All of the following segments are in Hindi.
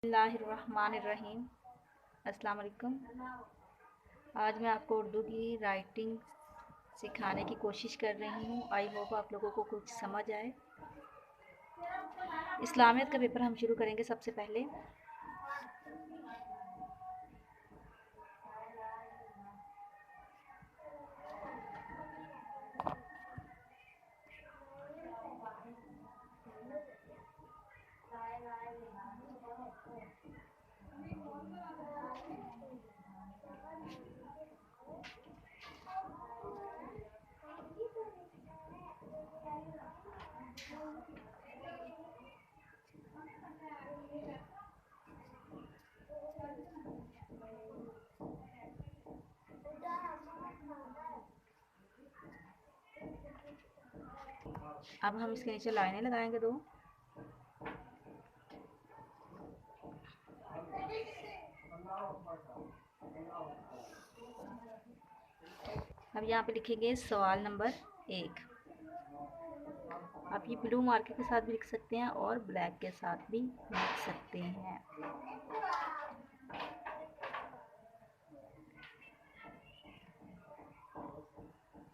बिस्मिल्लाहिर्रहमानिर्रहीम। अस्सलाम वालेकुम। आज मैं आपको उर्दू की राइटिंग सिखाने की कोशिश कर रही हूँ। आई होप आप लोगों को कुछ समझ आए। इस्लामियत का पेपर हम शुरू करेंगे सबसे पहले। अब हम इसके नीचे लाइनें लगाएंगे दो। अब यहाँ पे लिखेंगे सवाल नंबर 1। आप ये ब्लू मार्कर के साथ भी लिख सकते हैं और ब्लैक के साथ भी लिख सकते हैं।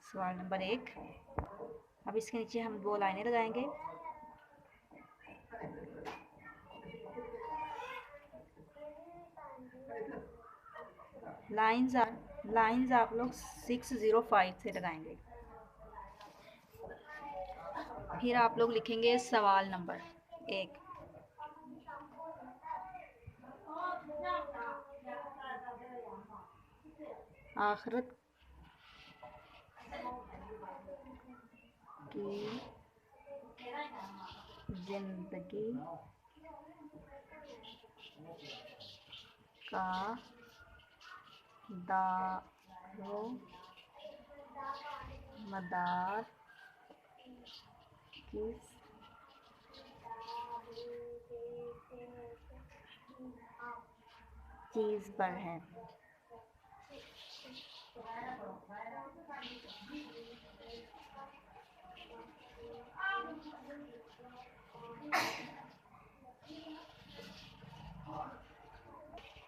सवाल नंबर 1। अब इसके नीचे हम दो लाइनें लगाएंगे। लाइंस आप लोग 605 से लगाएंगे। फिर आप लोग लिखेंगे सवाल नंबर 1। आखिरत की जिंदगी का दारो मदार किस चीज़ पर है।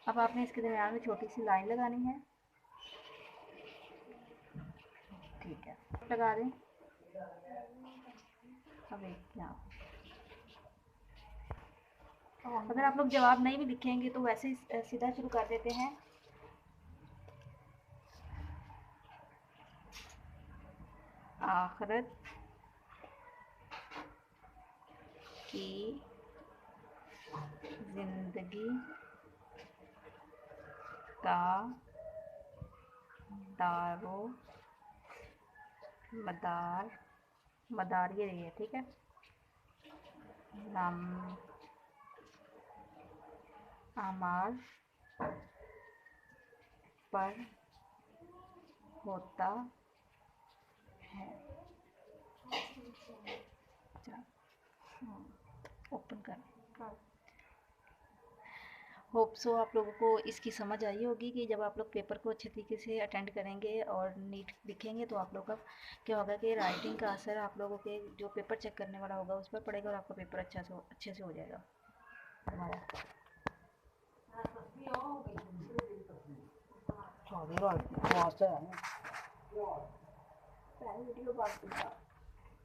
अब आपने इसके दरम्यान में छोटी सी लाइन लगानी है। ठीक है, लगा दें। अब एक यहाँ अगर आप लोग जवाब नहीं भी लिखेंगे तो वैसे ही सीधा शुरू कर देते हैं। आखिरत की जिंदगी का दारो मदार ये रही है। ठीक है, अमाल पर होता है। ओपन कर। होप सो आप लोगों को इसकी समझ आई होगी कि जब आप लोग पेपर को अच्छे तरीके से अटेंड करेंगे और नीट लिखेंगे तो आप लोग का क्या होगा कि राइटिंग का असर आप लोगों के जो पेपर चेक करने वाला होगा उस पर पड़ेगा और आपका पेपर अच्छे से हो जाएगा हमारा।